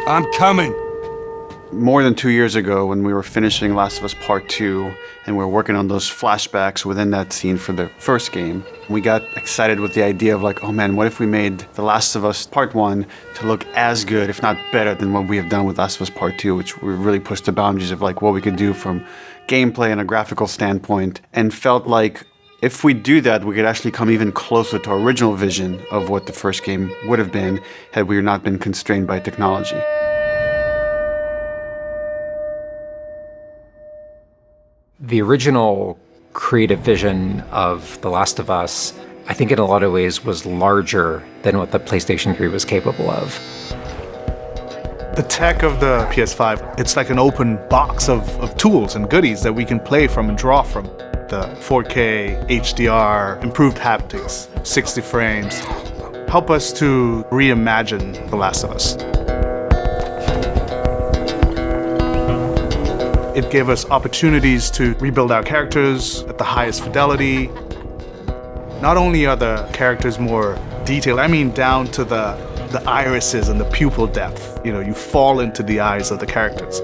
I'm coming. More than 2 years ago, when we were finishing Last of Us Part 2, and we were working on those flashbacks within that scene for the first game, we got excited with the idea of like, oh man, what if we made The Last of Us Part 1 to look as good, if not better, than what we have done with Last of Us Part 2, which we really pushed the boundaries of like what we could do from gameplay and a graphical standpoint, and felt like if we do that, we could actually come even closer to our original vision of what the first game would have been had we not been constrained by technology. The original creative vision of The Last of Us, I think in a lot of ways was larger than what the PlayStation 3 was capable of. The tech of the PS5, it's like an open box of tools and goodies that we can play from and draw from. The 4K, HDR, improved haptics, 60 frames, help us to reimagine The Last of Us. It gave us opportunities to rebuild our characters at the highest fidelity. Not only are the characters more detailed, I mean down to the irises and the pupil depth. You know, you fall into the eyes of the characters.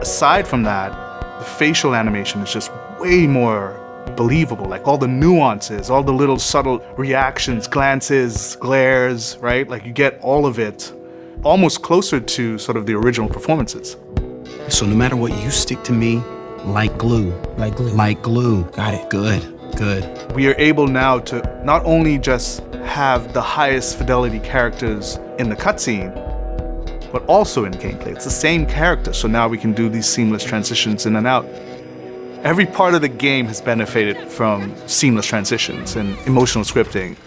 Aside from that, the facial animation is just way more believable. Like all the nuances, all the little subtle reactions, glances, glares, right? Like you get all of it almost closer to sort of the original performances. So no matter what, you stick to me like glue. Like glue. Like glue. Got it. Good. We are able now to not only just have the highest fidelity characters in the cutscene, but also in gameplay. It's the same character, so now we can do these seamless transitions in and out. Every part of the game has benefited from seamless transitions and emotional scripting.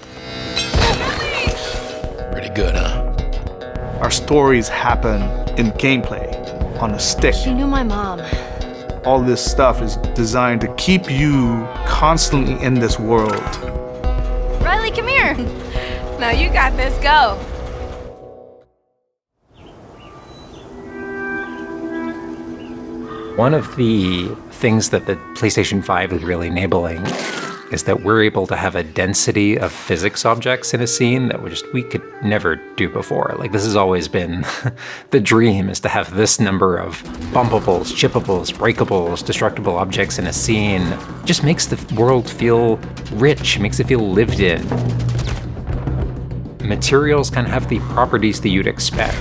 Pretty good, huh? Our stories happen in gameplay, on a stick. She knew my mom. All this stuff is designed to keep you constantly in this world. Riley, come here. Now you got this, go. One of the things that the PlayStation 5 is really enabling is that we're able to have a density of physics objects in a scene that we could never do before. Like, this has always been the dream, is to have this number of bumpables, chippables, breakables, destructible objects in a scene. It just makes the world feel rich, makes it feel lived in. Materials can have the properties that you'd expect.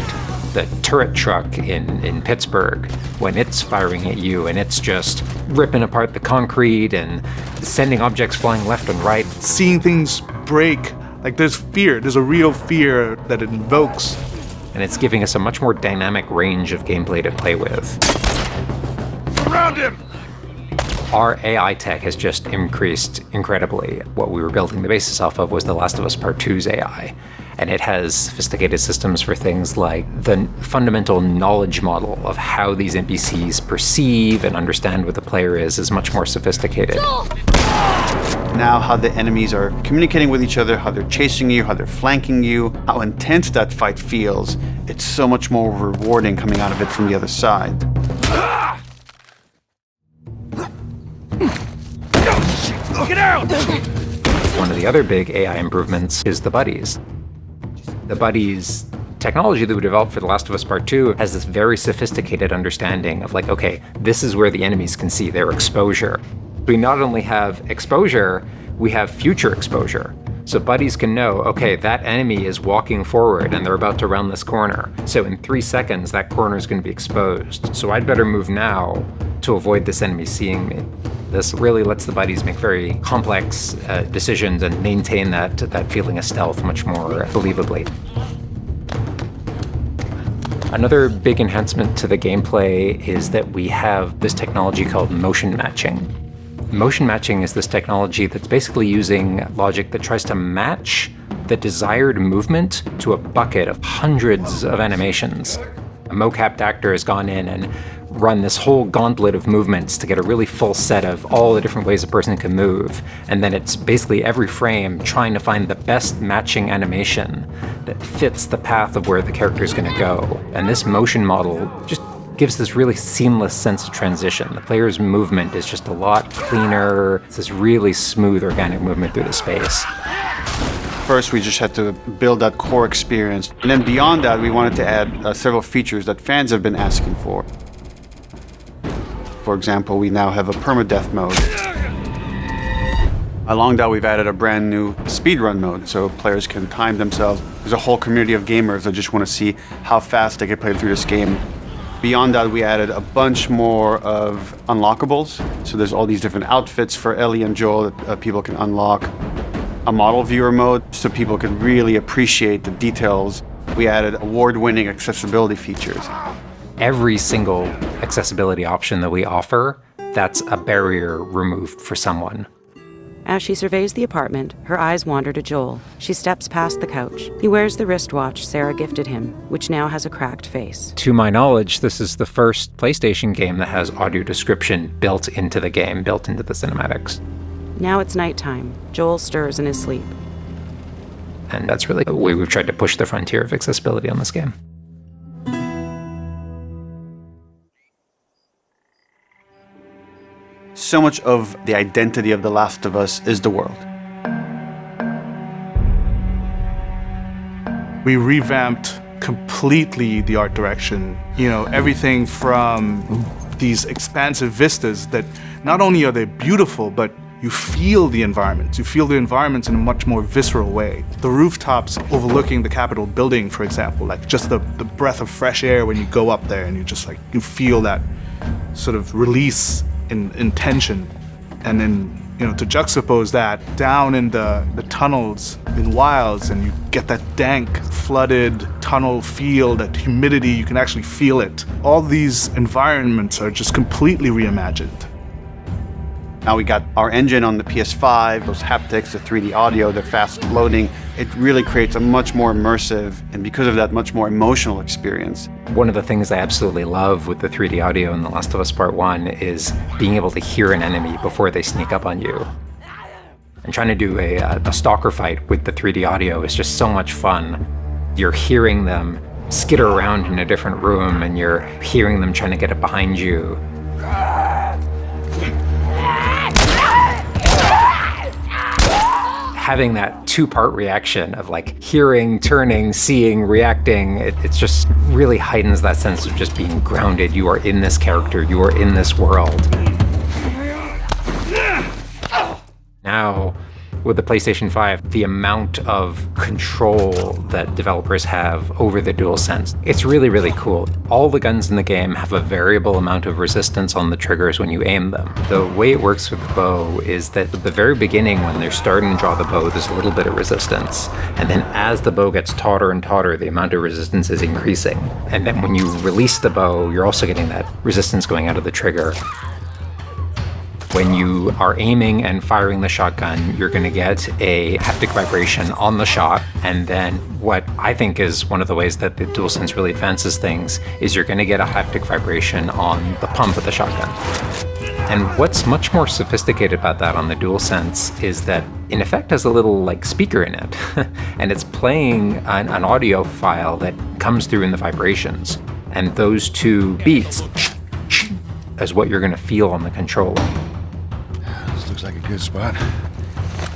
The turret truck in Pittsburgh, when it's firing at you and it's just ripping apart the concrete and sending objects flying left and right. Seeing things break, like there's fear, there's a real fear that it invokes. And it's giving us a much more dynamic range of gameplay to play with. Surround him! Our AI tech has just increased incredibly. What we were building the basis off of was The Last of Us Part 2's AI. And it has sophisticated systems for things like the fundamental knowledge model of how these NPCs perceive and understand what the player is much more sophisticated. Now how the enemies are communicating with each other, how they're chasing you, how they're flanking you, how intense that fight feels, it's so much more rewarding coming out of it from the other side. Get out! One of the other big AI improvements is the buddies. The buddies technology that we developed for The Last of Us Part 2 has this very sophisticated understanding of like, okay, this is where the enemies can see their exposure. We not only have exposure, we have future exposure. So buddies can know, okay, that enemy is walking forward and they're about to round this corner. So in 3 seconds, that corner is going to be exposed. So I'd better move now to avoid this enemy seeing me. This really lets the buddies make very complex decisions and maintain that feeling of stealth much more believably. Another big enhancement to the gameplay is that we have this technology called motion matching. Motion matching is this technology that's basically using logic that tries to match the desired movement to a bucket of hundreds of animations. A mocapped actor has gone in and run this whole gauntlet of movements to get a really full set of all the different ways a person can move. And then it's basically every frame trying to find the best matching animation that fits the path of where the character is going to go. And this motion model just gives this really seamless sense of transition. The player's movement is just a lot cleaner. It's this really smooth, organic movement through the space. First, we just had to build that core experience. And then beyond that, we wanted to add several features that fans have been asking for. For example, we now have a permadeath mode. Along that, we've added a brand new speedrun mode, so players can time themselves. There's a whole community of gamers that just want to see how fast they can play through this game. Beyond that, we added a bunch more of unlockables. So there's all these different outfits for Ellie and Joel that people can unlock. A model viewer mode, so people can really appreciate the details. We added award-winning accessibility features. Every single accessibility option that we offer, that's a barrier removed for someone. As she surveys the apartment, her eyes wander to Joel. She steps past the couch. He wears the wristwatch Sarah gifted him, which now has a cracked face. To my knowledge, this is the first PlayStation game that has audio description built into the game, built into the cinematics. Now it's nighttime. Joel stirs in his sleep. And that's really the way we've tried to push the frontier of accessibility on this game. So much of the identity of The Last of Us is the world. We revamped completely the art direction. You know, everything from these expansive vistas that not only are they beautiful, but you feel the environments. You feel the environments in a much more visceral way. The rooftops overlooking the Capitol building, for example, like just the breath of fresh air when you go up there and you feel that sort of release in tension. And then, to juxtapose that down in the tunnels in Wilds, and you get that dank, flooded tunnel feel, that humidity, you can actually feel it. All these environments are just completely reimagined. Now we got our engine on the PS5, those haptics, the 3D audio, the fast loading. It really creates a much more immersive, and because of that, much more emotional experience. One of the things I absolutely love with the 3D audio in The Last of Us Part 1 is being able to hear an enemy before they sneak up on you. And trying to do a stalker fight with the 3D audio is just so much fun. You're hearing them skitter around in a different room, and you're hearing them trying to get it behind you. Having that two-part reaction of like hearing, turning, seeing, reacting, it just really heightens that sense of just being grounded. You are in this character, you are in this world. Now, with the PlayStation 5, the amount of control that developers have over the Dualsense, it's really, really cool. All the guns in the game have a variable amount of resistance on the triggers when you aim them. The way it works with the bow is that at the very beginning, when they're starting to draw the bow, there's a little bit of resistance. And then as the bow gets tauter and tauter, the amount of resistance is increasing. And then when you release the bow, you're also getting that resistance going out of the trigger. When you are aiming and firing the shotgun, you're going to get a haptic vibration on the shot. And then what I think is one of the ways that the DualSense really advances things is you're going to get a haptic vibration on the pump of the shotgun. And what's much more sophisticated about that on the DualSense is that in effect has a little like speaker in it. And it's playing an audio file that comes through in the vibrations. And those two beats is what you're going to feel on the controller. Looks like a good spot.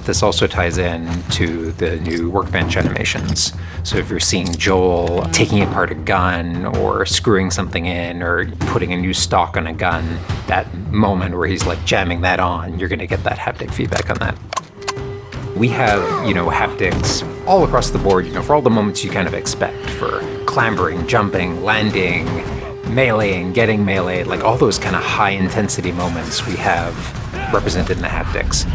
This also ties in to the new workbench animations. So if you're seeing Joel taking apart a gun or screwing something in or putting a new stock on a gun, that moment where he's like jamming that on, you're going to get that haptic feedback on that. We have, haptics all across the board, for all the moments you kind of expect, for clambering, jumping, landing, meleeing, getting meleeed, like all those kind of high intensity moments we have represented in the haptics.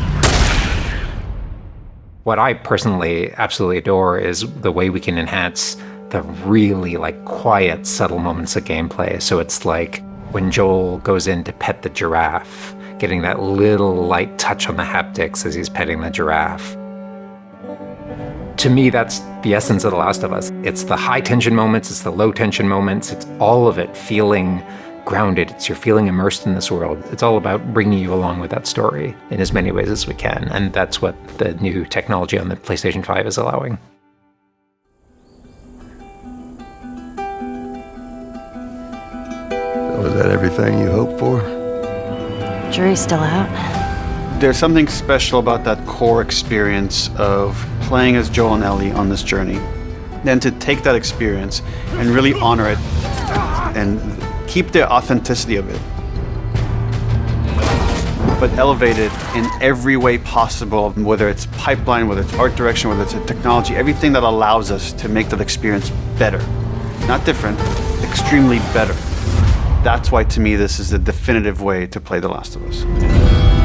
What I personally absolutely adore is the way we can enhance the really quiet, subtle moments of gameplay. So it's like when Joel goes in to pet the giraffe, getting that little light touch on the haptics as he's petting the giraffe. To me, that's the essence of The Last of Us. It's the high tension moments, it's the low tension moments, it's all of it feeling grounded. It's you're feeling immersed in this world. It's all about bringing you along with that story in as many ways as we can. And that's what the new technology on the PlayStation 5 is allowing. Was that everything you hoped for? Jury's still out. There's something special about that core experience of playing as Joel and Ellie on this journey, then to take that experience and really honor it and keep the authenticity of it, but elevate it in every way possible, whether it's pipeline, whether it's art direction, whether it's a technology, everything that allows us to make that experience better. Not different, extremely better. That's why, to me, this is the definitive way to play The Last of Us.